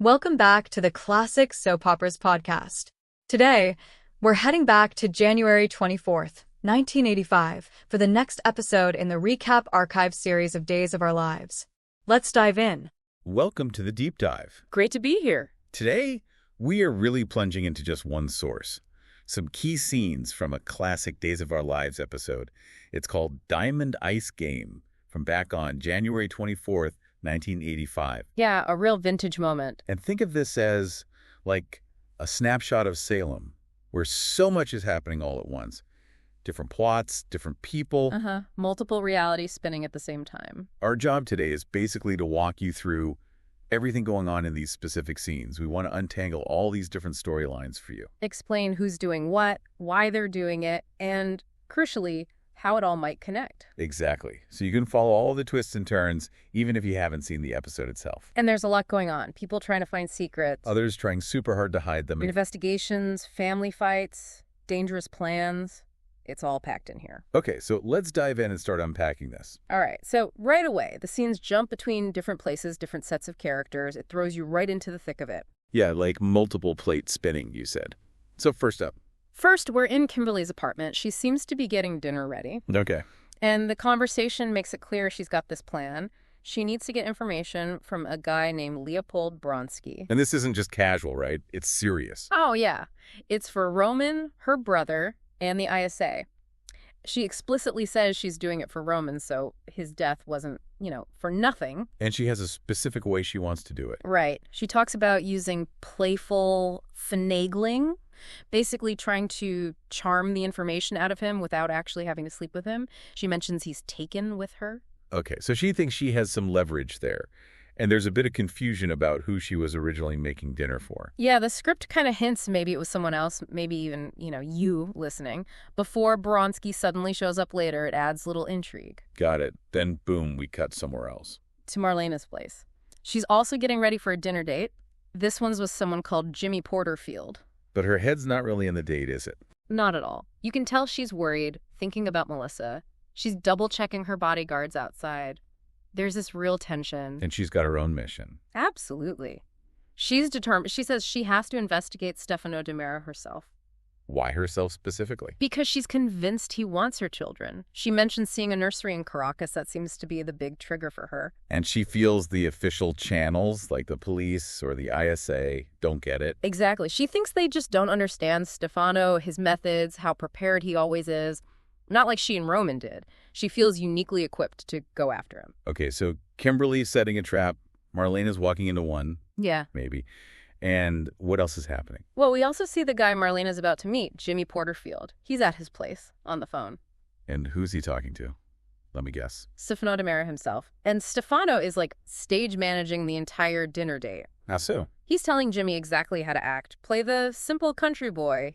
Welcome back to the Classic Soap Operas podcast. Today, we're heading back to January 24th, 1985, for the next episode in the Recap Archive series of Days of Our Lives. Let's dive in. Welcome to the Deep Dive. Great to be here. Today, we are really plunging into just one source. Some key scenes from a classic Days of Our Lives episode. It's called Diamond Ice Game, from back on January 24th, 1985. Yeah, a real vintage moment. And think of this as like a snapshot of Salem, where so much is happening all at once. Different plots, different people. Multiple realities spinning at the same time. Our job today is basically to walk you through everything going on in these specific scenes. We want to untangle all these different storylines for you. Explain who's doing what, why they're doing it, and, crucially, how it all might connect. Exactly. So you can follow all the twists and turns, even if you haven't seen the episode itself. And there's a lot going on. People trying to find secrets. Others trying super hard to hide them. Investigations, family fights, dangerous plans. It's all packed in here. Okay, so let's dive in and start unpacking this. All right, so right away, the scenes jump between different places, different sets of characters. It throws you right into the thick of it. Yeah, like multiple plates spinning, you said. So first up. First, we're in Kimberly's apartment. She seems to be getting dinner ready. Okay. And the conversation makes it clear she's got this plan. She needs to get information from a guy named Leopold Bronsky. And this isn't just casual, right? It's serious. Oh, yeah. It's for Roman, her brother, and the ISA. She explicitly says she's doing it for Roman, so his death wasn't, for nothing. And she has a specific way she wants to do it. Right. She talks about using playful finagling, basically trying to charm the information out of him without actually having to sleep with him. She mentions he's taken with her. Okay, so she thinks she has some leverage there. And there's a bit of confusion about who she was originally making dinner for. Yeah, the script kind of hints maybe it was someone else, maybe even, you listening. Before Bronsky suddenly shows up later, it adds little intrigue. Got it. Then, boom, we cut somewhere else. To Marlena's place. She's also getting ready for a dinner date. This one's with someone called Jimmy Porterfield. But her head's not really in the date, is it? Not at all. You can tell she's worried, thinking about Melissa. She's double-checking her bodyguards outside. There's this real tension. And she's got her own mission. Absolutely. She's determined. She says she has to investigate Stefano Demera herself. Why herself specifically? Because she's convinced he wants her children. She mentions seeing a nursery in Caracas. That seems to be the big trigger for her. And she feels the official channels, like the police or the ISA, don't get it. Exactly. She thinks they just don't understand Stefano, his methods, how prepared he always is. Not like she and Roman did. She feels uniquely equipped to go after him. Okay, so Kimberly's setting a trap. Marlena's walking into one. Yeah. Maybe. And what else is happening? Well, we also see the guy Marlena's about to meet, Jimmy Porterfield. He's at his place on the phone. And who's he talking to? Let me guess. Stefano Demera himself. And Stefano is like stage managing the entire dinner date. How so? He's telling Jimmy exactly how to act. Play the simple country boy,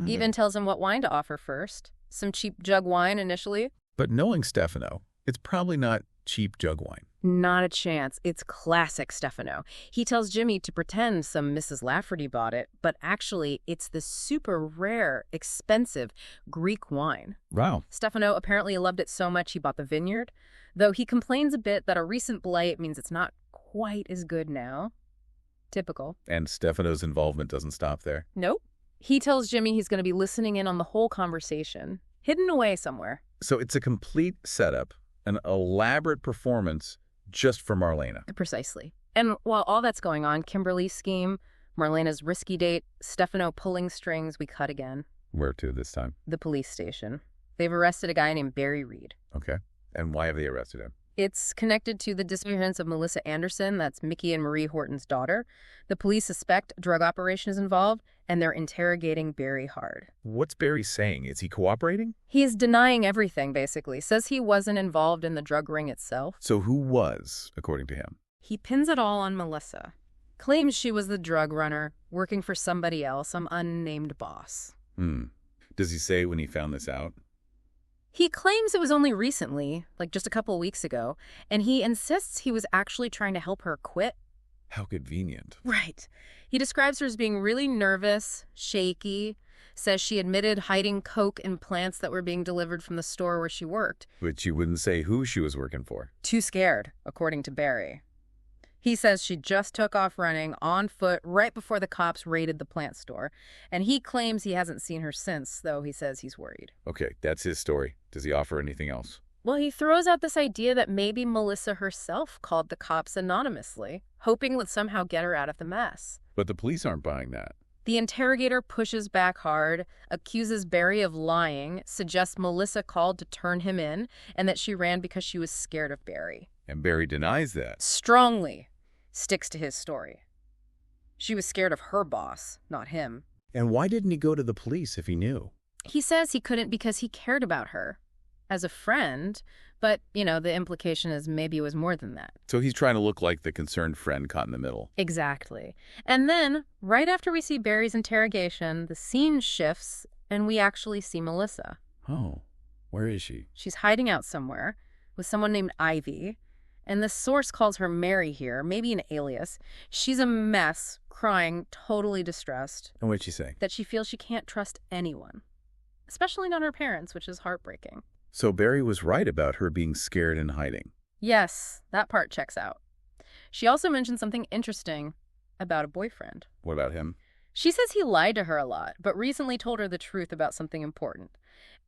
Even tells him what wine to offer first. Some cheap jug wine initially. But knowing Stefano, it's probably not cheap jug wine. Not a chance. It's classic Stefano. He tells Jimmy to pretend some Mrs. Lafferty bought it, but actually it's the super rare, expensive Greek wine. Wow. Stefano apparently loved it so much he bought the vineyard, though he complains a bit that a recent blight means it's not quite as good now. Typical. And Stefano's involvement doesn't stop there. Nope. He tells Jimmy he's going to be listening in on the whole conversation, hidden away somewhere. So it's a complete setup, an elaborate performance just for Marlena. Precisely. And while all that's going on, Kimberly's scheme, Marlena's risky date, Stefano pulling strings, we cut again. Where to this time? The police station. They've arrested a guy named Barry Reed. Okay. And why have they arrested him? It's connected to the disappearance of Melissa Anderson, that's Mickey and Marie Horton's daughter. The police suspect a drug operation is involved, and they're interrogating Barry hard. What's Barry saying? Is he cooperating? He is denying everything, basically. Says he wasn't involved in the drug ring itself. So who was, according to him? He pins it all on Melissa. Claims she was the drug runner, working for somebody else, some unnamed boss. Does he say when he found this out? He claims it was only recently, like just a couple weeks ago, and he insists he was actually trying to help her quit. How convenient. Right. He describes her as being really nervous, shaky, says she admitted hiding coke in plants that were being delivered from the store where she worked. But you wouldn't say who she was working for. Too scared, according to Barry. He says she just took off running on foot right before the cops raided the plant store. And he claims he hasn't seen her since, though he says he's worried. Okay, that's his story. Does he offer anything else? Well, he throws out this idea that maybe Melissa herself called the cops anonymously, hoping to somehow get her out of the mess. But the police aren't buying that. The interrogator pushes back hard, accuses Barry of lying, suggests Melissa called to turn him in, and that she ran because she was scared of Barry. And Barry denies that. Strongly sticks to his story. She was scared of her boss, not him. And why didn't he go to the police if he knew? He says he couldn't because he cared about her as a friend, but, the implication is maybe it was more than that. So he's trying to look like the concerned friend caught in the middle. Exactly. And then, right after we see Barry's interrogation, the scene shifts and we actually see Melissa. Oh, where is she? She's hiding out somewhere with someone named Ivy, and the source calls her Mary here, maybe an alias. She's a mess, crying, totally distressed. And what'd she say? That she feels she can't trust anyone, especially not her parents, which is heartbreaking. So Barry was right about her being scared and hiding. Yes, that part checks out. She also mentioned something interesting about a boyfriend. What about him? She says he lied to her a lot, but recently told her the truth about something important.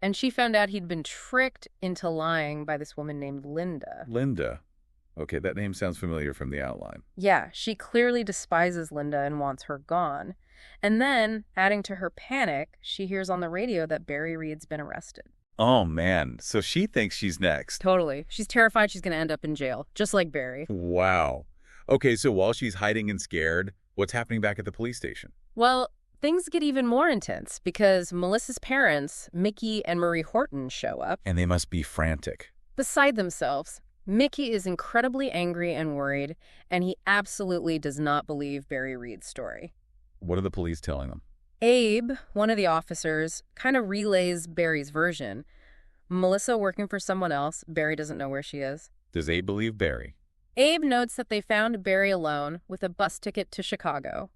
And she found out he'd been tricked into lying by this woman named Linda. Linda. Okay, that name sounds familiar from the outline. Yeah, she clearly despises Linda and wants her gone. And then, adding to her panic, she hears on the radio that Barry Reed's been arrested. Oh, man. So she thinks she's next. Totally. She's terrified she's going to end up in jail, just like Barry. Wow. Okay, so while she's hiding and scared, what's happening back at the police station? Well, things get even more intense because Melissa's parents, Mickey and Marie Horton, show up. And they must be frantic. Beside themselves. Mickey is incredibly angry and worried, and he absolutely does not believe Barry Reed's story. What are the police telling them? Abe, one of the officers, kind of relays Barry's version. Melissa working for someone else. Barry doesn't know where she is. Does Abe believe Barry? Abe notes that they found Barry alone with a bus ticket to Chicago.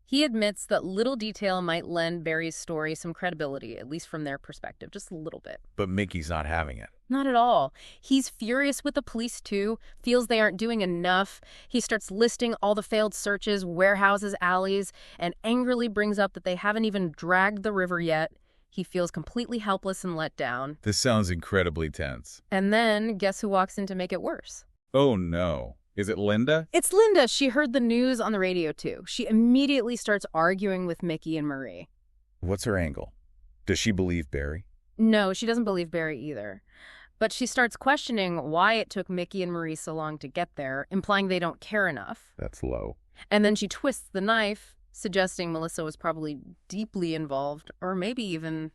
He admits that little detail might lend Barry's story some credibility, at least from their perspective, just a little bit. But Mickey's not having it. Not at all. He's furious with the police, too, feels they aren't doing enough. He starts listing all the failed searches, warehouses, alleys, and angrily brings up that they haven't even dragged the river yet. He feels completely helpless and let down. This sounds incredibly tense. And then, guess who walks in to make it worse? Oh, no. Is it Linda? It's Linda. She heard the news on the radio, too. She immediately starts arguing with Mickey and Marie. What's her angle? Does she believe Barry? No, she doesn't believe Barry either. But she starts questioning why it took Mickey and Marie so long to get there, implying they don't care enough. That's low. And then she twists the knife, suggesting Melissa was probably deeply involved, or maybe even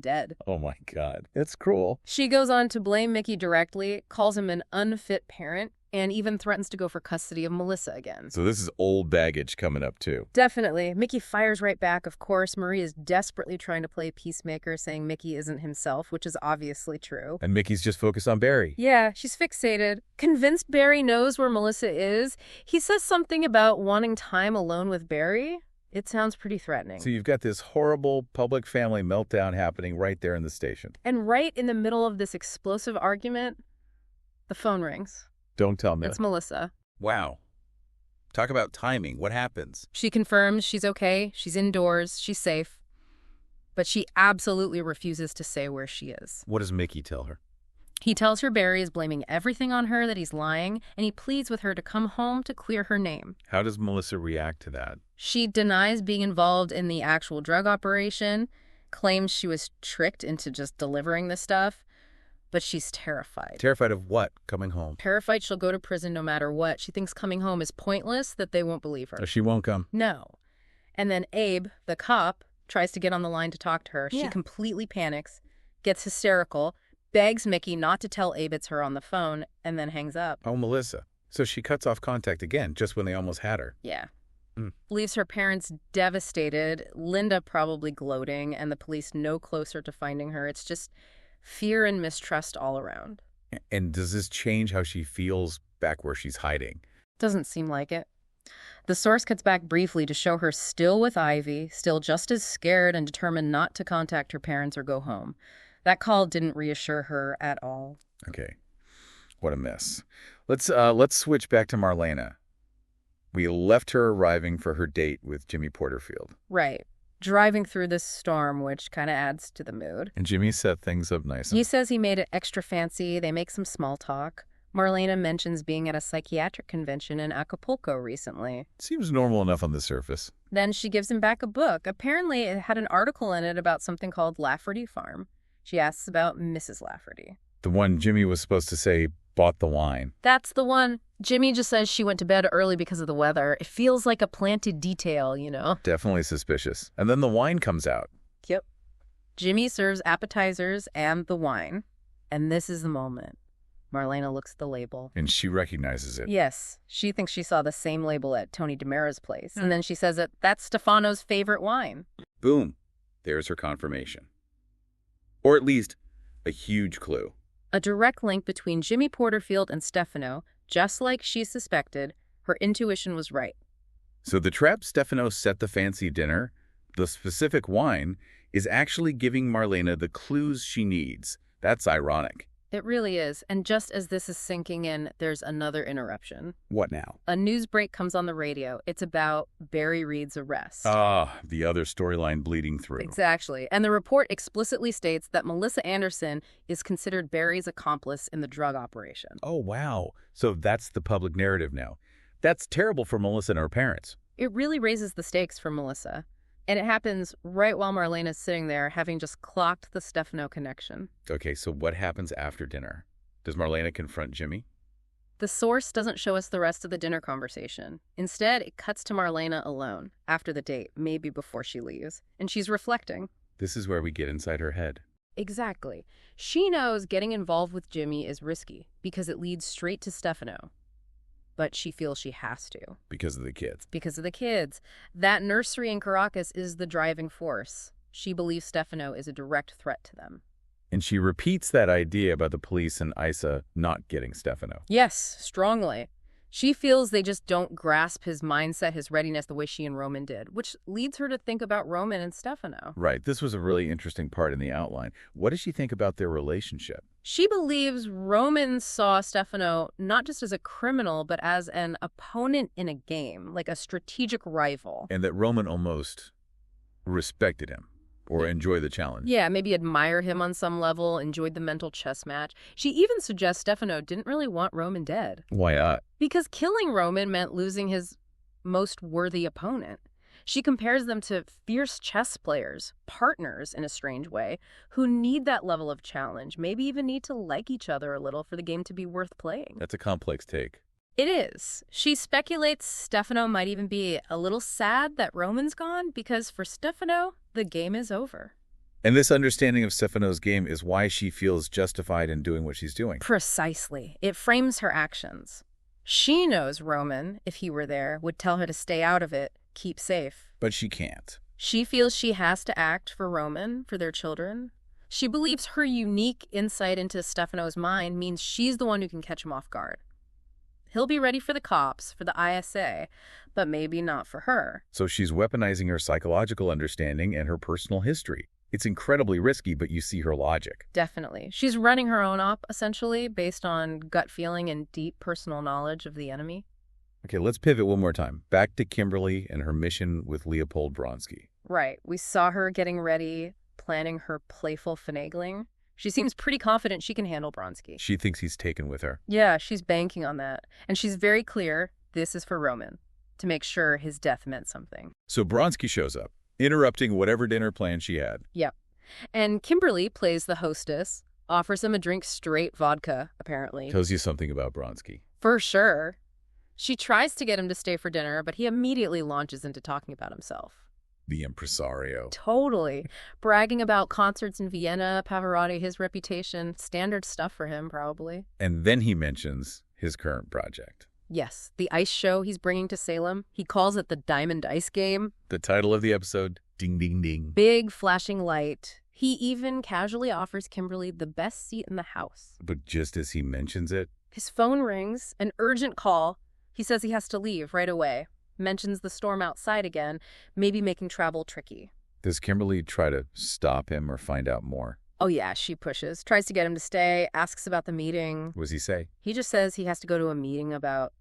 dead. Oh my God. It's cruel. She goes on to blame Mickey directly, calls him an unfit parent, and even threatens to go for custody of Melissa again. So this is old baggage coming up too. Definitely. Mickey fires right back, of course. Marie is desperately trying to play peacemaker, saying Mickey isn't himself, which is obviously true. And Mickey's just focused on Barry. Yeah, she's fixated. Convinced Barry knows where Melissa is, he says something about wanting time alone with Barry. It sounds pretty threatening. So you've got this horrible public family meltdown happening right there in the station. And right in the middle of this explosive argument, the phone rings. Don't tell me. It's Melissa. Wow. Talk about timing. What happens? She confirms she's okay, she's indoors, she's safe. But she absolutely refuses to say where she is. What does Mickey tell her? He tells her Barry is blaming everything on her, that he's lying, and he pleads with her to come home to clear her name. How does Melissa react to that? She denies being involved in the actual drug operation, claims she was tricked into just delivering the stuff, but she's terrified. Terrified of what? Coming home? Terrified she'll go to prison no matter what. She thinks coming home is pointless, that they won't believe her. She won't come? No. And then Abe, the cop, tries to get on the line to talk to her. She completely panics, gets hysterical, begs Mickey not to tell Abe it's her on the phone, and then hangs up. Oh, Melissa. So she cuts off contact again, just when they almost had her. Yeah. Leaves her parents devastated, Linda probably gloating, and the police no closer to finding her. It's just fear and mistrust all around. And does this change how she feels back where she's hiding? Doesn't seem like it. The source cuts back briefly to show her still with Ivy, still just as scared and determined not to contact her parents or go home. That call didn't reassure her at all. Okay. What a mess. Let's switch back to Marlena. We left her arriving for her date with Jimmy Porterfield. Right. Driving through this storm, which kind of adds to the mood. And Jimmy set things up nice. He says he made it extra fancy. They make some small talk. Marlena mentions being at a psychiatric convention in Acapulco recently. Seems normal enough on the surface. Then she gives him back a book. Apparently, it had an article in it about something called Lafferty Farm. She asks about Mrs. Lafferty. The one Jimmy was supposed to say bought the wine. That's the one. Jimmy just says she went to bed early because of the weather. It feels like a planted detail, you know? Definitely suspicious. And then the wine comes out. Yep. Jimmy serves appetizers and the wine. And this is the moment. Marlena looks at the label. And she recognizes it. Yes. She thinks she saw the same label at Tony DiMera's place. And then she says that that's Stefano's favorite wine. Boom. There's her confirmation. Or at least a huge clue. A direct link between Jimmy Porterfield and Stefano, just like she suspected. Her intuition was right. So the trap Stefano set the fancy dinner, the specific wine, is actually giving Marlena the clues she needs. That's ironic. It really is. And just as this is sinking in, there's another interruption. What now? A news break comes on the radio. It's about Barry Reed's arrest. The other storyline bleeding through. Exactly. And the report explicitly states that Melissa Anderson is considered Barry's accomplice in the drug operation. Oh, wow. So that's the public narrative now. That's terrible for Melissa and her parents. It really raises the stakes for Melissa. And it happens right while Marlena's sitting there, having just clocked the Stefano connection. Okay, so what happens after dinner? Does Marlena confront Jimmy? The source doesn't show us the rest of the dinner conversation. Instead, it cuts to Marlena alone, after the date, maybe before she leaves. And she's reflecting. This is where we get inside her head. Exactly. She knows getting involved with Jimmy is risky, because it leads straight to Stefano. But she feels she has to. Because of the kids. Because of the kids. That nursery in Caracas is the driving force. She believes Stefano is a direct threat to them. And she repeats that idea about the police and Isa not getting Stefano. Yes, strongly. She feels they just don't grasp his mindset, his readiness, the way she and Roman did, which leads her to think about Roman and Stefano. Right. This was a really interesting part in the outline. What does she think about their relationship? She believes Roman saw Stefano not just as a criminal, but as an opponent in a game, like a strategic rival. And that Roman almost respected him or enjoyed the challenge. Yeah, maybe admired him on some level, enjoyed the mental chess match. She even suggests Stefano didn't really want Roman dead. Why not? Because killing Roman meant losing his most worthy opponent. She compares them to fierce chess players, partners in a strange way, who need that level of challenge, maybe even need to like each other a little for the game to be worth playing. That's a complex take. It is. She speculates Stefano might even be a little sad that Roman's gone, because for Stefano, the game is over. And this understanding of Stefano's game is why she feels justified in doing what she's doing. Precisely. It frames her actions. She knows Roman, if he were there, would tell her to stay out of it, keep safe. But she can't. She feels she has to act for Roman, for their children. She believes her unique insight into Stefano's mind means she's the one who can catch him off guard. He'll be ready for the cops, for the ISA, but maybe not for her. So she's weaponizing her psychological understanding and her personal history. It's incredibly risky, but you see her logic. Definitely. She's running her own op, essentially, based on gut feeling and deep personal knowledge of the enemy. Okay, let's pivot one more time. Back to Kimberly and her mission with Leopold Bronski. Right. We saw her getting ready, planning her playful finagling. She seems pretty confident she can handle Bronski. She thinks he's taken with her. Yeah, she's banking on that. And she's very clear this is for Roman, to make sure his death meant something. So Bronski shows up, interrupting whatever dinner plan she had. Yep. And Kimberly plays the hostess, offers him a drink straight vodka, apparently. Tells you something about Bronski. For sure. She tries to get him to stay for dinner, but he immediately launches into talking about himself. The impresario. Totally. Bragging about concerts in Vienna, Pavarotti, his reputation. Standard stuff for him, probably. And then he mentions his current project. Yes, the ice show he's bringing to Salem. He calls it the Diamond Ice Game. The title of the episode, Ding Ding Ding. Big flashing light. He even casually offers Kimberly the best seat in the house. But just as he mentions it, his phone rings, an urgent call. He says he has to leave right away. Mentions the storm outside again, maybe making travel tricky. Does Kimberly try to stop him or find out more? Oh yeah, she pushes, tries to get him to stay, asks about the meeting. What does he say? He just says he has to go to a meeting about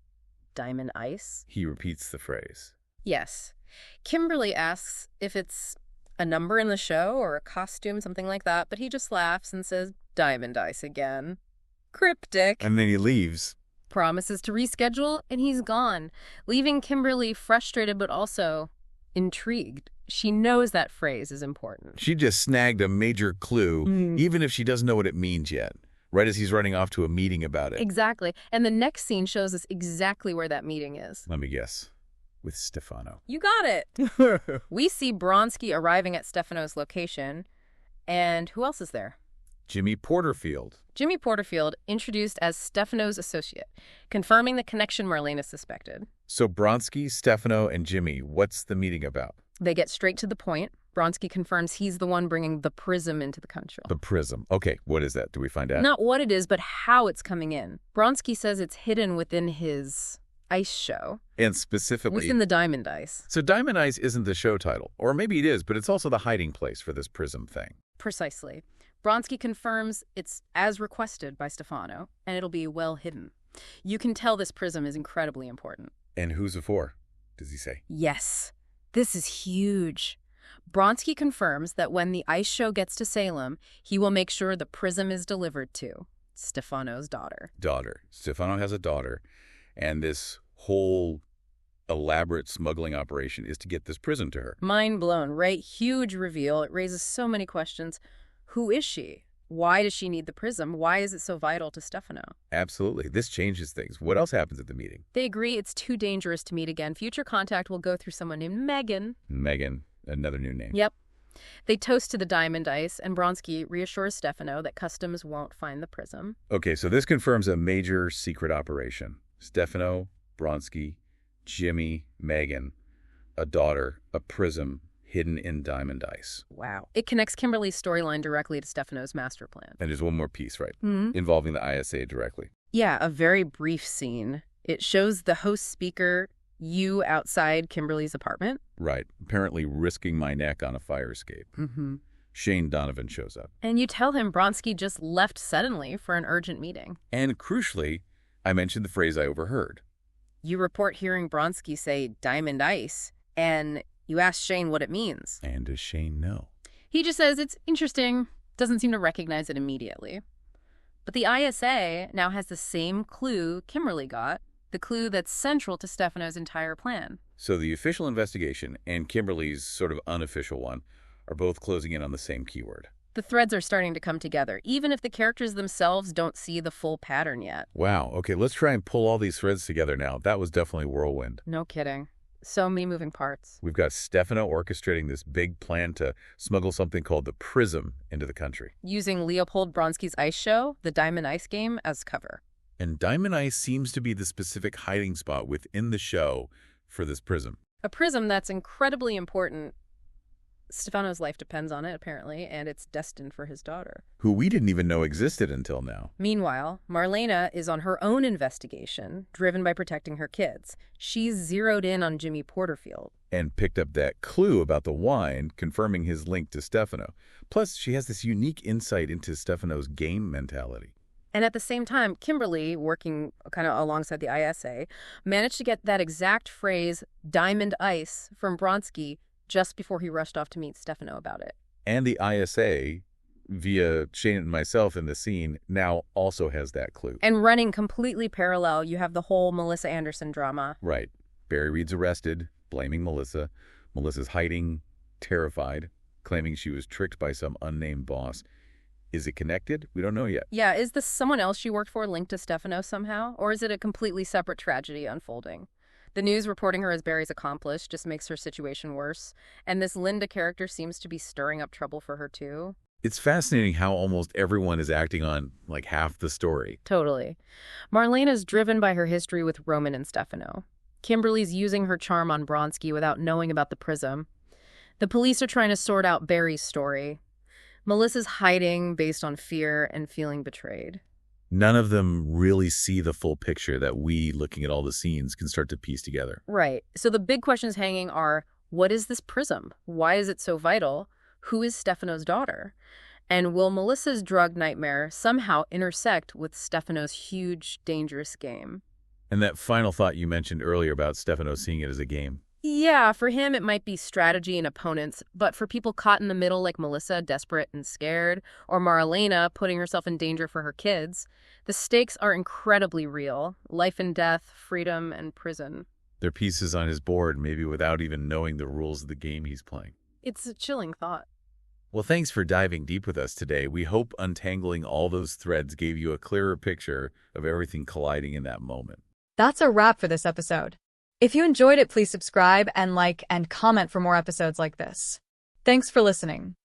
diamond ice. He repeats the phrase. Yes. Kimberly asks if it's a number in the show or a costume, something like that, but he just laughs and says, diamond ice again. Cryptic. And then he leaves. Promises to reschedule, and he's gone, leaving Kimberly frustrated but also intrigued. She knows that phrase is important. She just snagged a major clue, even if she doesn't know what it means yet, right as he's running off to a meeting about it. Exactly. And the next scene shows us exactly where that meeting is. Let me guess. With Stefano. You got it. We see Bronski arriving at Stefano's location. And who else is there? Jimmy Porterfield. Jimmy Porterfield, introduced as Stefano's associate, confirming the connection Marlena suspected. So Bronski, Stefano, and Jimmy, what's the meeting about? They get straight to the point. Bronski confirms he's the one bringing the prism into the country. The prism. Okay, what is that? Do we find out? Not what it is, but how it's coming in. Bronski says it's hidden within his ice show. And specifically... within the diamond ice. So Diamond Ice isn't the show title. Or maybe it is, but it's also the hiding place for this prism thing. Precisely. Bronski confirms it's as requested by Stefano, and it'll be well hidden. You can tell this prism is incredibly important. And who's it for, does he say? Yes. This is huge. Bronski confirms that when the ice show gets to Salem, he will make sure the prism is delivered to Stefano's daughter. Daughter. Stefano has a daughter, and this whole elaborate smuggling operation is to get this prism to her. Mind blown, right? Huge reveal. It raises so many questions. Who is she? Why does she need the prism? Why is it so vital to Stefano? Absolutely. This changes things. What else happens at the meeting? They agree it's too dangerous to meet again. Future contact will go through someone named Megan. Megan, another new name. Yep. They toast to the diamond ice, and Bronski reassures Stefano that customs won't find the prism. Okay, so this confirms a major secret operation. Stefano, Bronski, Jimmy, Megan, a daughter, a prism, hidden in diamond ice. Wow. It connects Kimberly's storyline directly to Stefano's master plan. And there's one more piece, right? Mm-hmm. Involving the ISA directly. Yeah, a very brief scene. It shows the host speaker, you outside Kimberly's apartment. Right. Apparently risking my neck on a fire escape. Mm-hmm. Shane Donovan shows up. And you tell him Bronski just left suddenly for an urgent meeting. And crucially, I mentioned the phrase I overheard. You report hearing Bronski say diamond ice, and you ask Shane what it means. And does Shane know? He just says it's interesting, doesn't seem to recognize it immediately. But the ISA now has the same clue Kimberly got, the clue that's central to Stefano's entire plan. So the official investigation and Kimberly's sort of unofficial one are both closing in on the same keyword. The threads are starting to come together, even if the characters themselves don't see the full pattern yet. Wow. Okay, let's try and pull all these threads together now. That was definitely whirlwind. No kidding. So many moving parts. We've got Stefano orchestrating this big plan to smuggle something called the prism into the country. Using Leopold Bronski's ice show, the Diamond Ice game, as cover. And Diamond Ice seems to be the specific hiding spot within the show for this prism. A prism that's incredibly important. Stefano's life depends on it, apparently, and it's destined for his daughter. Who we didn't even know existed until now. Meanwhile, Marlena is on her own investigation, driven by protecting her kids. She's zeroed in on Jimmy Porterfield. And picked up that clue about the wine, confirming his link to Stefano. Plus, she has this unique insight into Stefano's game mentality. And at the same time, Kimberly, working kind of alongside the ISA, managed to get that exact phrase, diamond ice, from Bronski just before he rushed off to meet Stefano about it. And the ISA, via Shane and myself in the scene, now also has that clue. And running completely parallel, you have the whole Melissa Anderson drama. Right. Barry Reed's arrested, blaming Melissa. Melissa's hiding, terrified, claiming she was tricked by some unnamed boss. Is it connected? We don't know yet. Yeah, is this someone else she worked for linked to Stefano somehow? Or is it a completely separate tragedy unfolding? The news reporting her as Barry's accomplice just makes her situation worse. And this Linda character seems to be stirring up trouble for her, too. It's fascinating how almost everyone is acting on, like, half the story. Totally. Marlena's driven by her history with Roman and Stefano. Kimberly's using her charm on Bronski without knowing about the prism. The police are trying to sort out Barry's story. Melissa's hiding based on fear and feeling betrayed. None of them really see the full picture that we, looking at all the scenes, can start to piece together. Right. So the big questions hanging are, what is this prism? Why is it so vital? Who is Stefano's daughter? And will Melissa's drug nightmare somehow intersect with Stefano's huge, dangerous game? And that final thought you mentioned earlier about Stefano seeing it as a game. Yeah, for him it might be strategy and opponents, but for people caught in the middle like Melissa, desperate and scared, or Marlena putting herself in danger for her kids, the stakes are incredibly real. Life and death, freedom and prison. They're pieces on his board, maybe without even knowing the rules of the game he's playing. It's a chilling thought. Well, thanks for diving deep with us today. We hope untangling all those threads gave you a clearer picture of everything colliding in that moment. That's a wrap for this episode. If you enjoyed it, please subscribe and like and comment for more episodes like this. Thanks for listening.